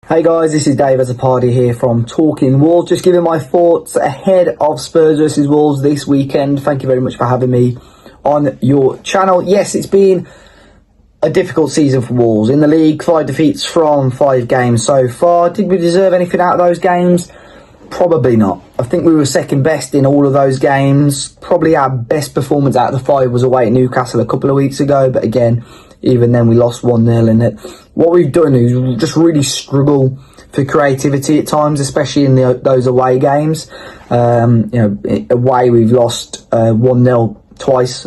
Hey guys, this is Dave as a party here from Talking Wolves. Just giving my thoughts ahead of Spurs versus Wolves this weekend. Thank you very much for having me on your channel. Yes, it's been a difficult season for Wolves. In the league, 5 defeats from 5 games so far. Did we deserve anything out of those games? Probably not. I think we were second best in all of those games. Probably our best performance out of the 5 was away at Newcastle a couple of weeks ago. But again, even then we lost 1-0 in it. What we've done is just really struggle for creativity at times, especially in those away games. Away we've lost 1-0 twice.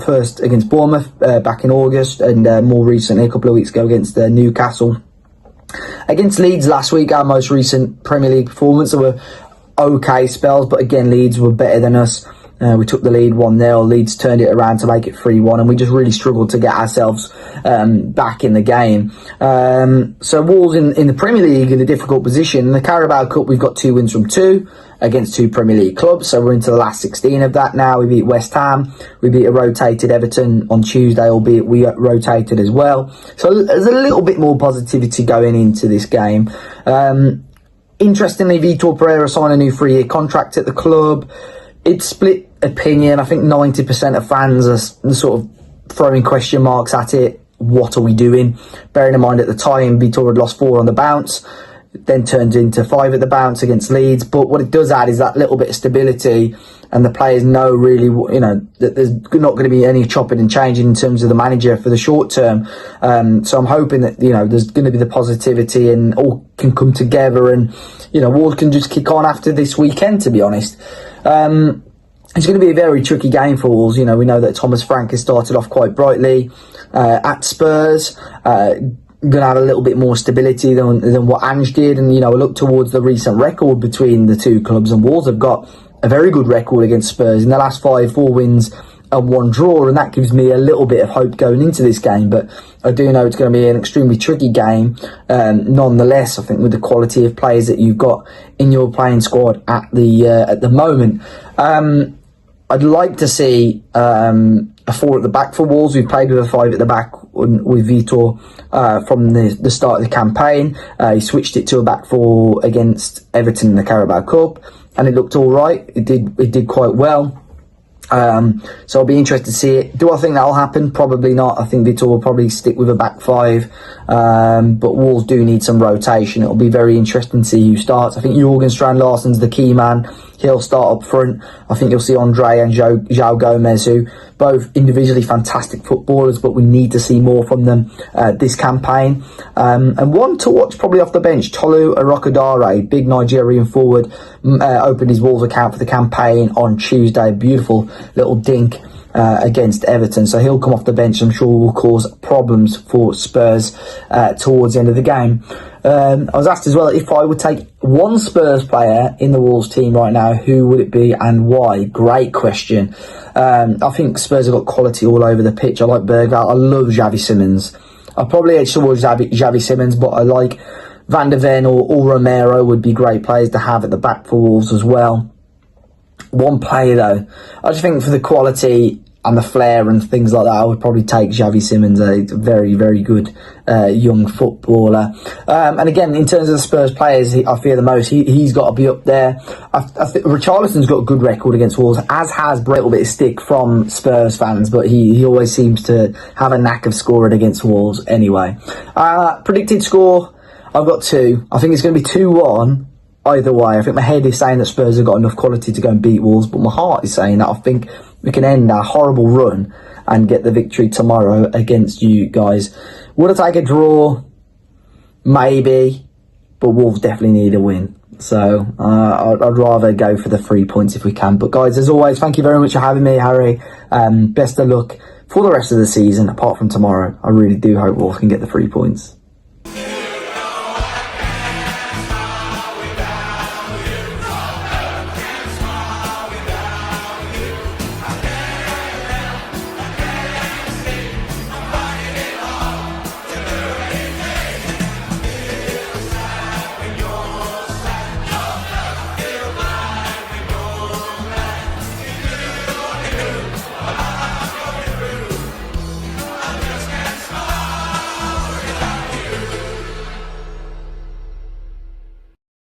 First against Bournemouth back in August, and more recently a couple of weeks ago against Newcastle. Against Leeds last week, our most recent Premier League performance, there were okay spells, but again Leeds were better than us. We took the lead 1-0, Leeds turned it around to make it 3-1, and we just really struggled to get ourselves back in the game. So Wolves in the Premier League in a difficult position. In the Carabao Cup, we've got 2 wins from 2 against 2 Premier League clubs, so we're into the last 16 of that now. We beat West Ham, we beat a rotated Everton on Tuesday, albeit we rotated as well. So there's a little bit more positivity going into this game. Interestingly, Vitor Pereira signed a new 3-year contract at the club. It's split opinion. I think 90% of fans are sort of throwing question marks at it. What are we doing? Bearing in mind at the time, Vitor had lost 4 on the bounce, then turned into 5 at the bounce against Leeds. But what it does add is that little bit of stability, and the players know really, that there's not going to be any chopping and changing in terms of the manager for the short term. So I'm hoping that, there's going to be the positivity and all can come together, and, Wolves can just kick on after this weekend, to be honest. It's going to be a very tricky game for Wolves. We know that Thomas Frank has started off quite brightly at Spurs. Going to have a little bit more stability than what Ange did. And, I look towards the recent record between the two clubs, and Wolves have got a very good record against Spurs. In the last 5, 4 wins and 1 draw, and that gives me a little bit of hope going into this game. But I do know it's going to be an extremely tricky game. Nonetheless, I think with the quality of players that you've got in your playing squad at the moment, I'd like to see a 4 at the back for Wolves. We've played with a 5 at the back with Vitor from the start of the campaign. He switched it to a back 4 against Everton in the Carabao Cup, and it looked all right. It did quite well. So I'll be interested to see it. Do I think that'll happen? Probably not. I think Vitor will probably stick with a back 5. But Wolves do need some rotation. It'll be very interesting to see who starts. I think Jurgen Strand-Larsen's the key man. He'll start up front. I think you'll see Andre and João Gomez, who both individually fantastic footballers, but we need to see more from them this campaign. And one to watch probably off the bench, Tolu Arokodare, big Nigerian forward, opened his Wolves account for the campaign on Tuesday. Beautiful little dink against Everton. So he'll come off the bench. I'm sure will cause problems for Spurs towards the end of the game. I was asked as well, if I would take one Spurs player in the Wolves team right now, who would it be and why? Great question. I think Spurs have got quality all over the pitch. I like Bergvall. I love Xavi Simons. I probably edge towards Xavi Simons, but I like Van der Ven or Romero would be great players to have at the back for Wolves as well. One player though, I just think for the quality and the flair and things like that, I would probably take Xavi Simons, a very, very good young footballer. And again, in terms of the Spurs players, I fear the most. He's got to be up there. I think Richarlison's got a good record against Wolves, as has a little bit of stick from Spurs fans, but he always seems to have a knack of scoring against Wolves anyway. Predicted score, I've got 2. I think it's going to be 2-1. Either way, I think my head is saying that Spurs have got enough quality to go and beat Wolves, but my heart is saying that I think we can end our horrible run and get the victory tomorrow against you guys. Would I take a draw? Maybe, but Wolves definitely need a win. So I'd rather go for the 3 points if we can. But guys, as always, thank you very much for having me, Harry. Best of luck for the rest of the season, apart from tomorrow. I really do hope Wolves can get the 3 points.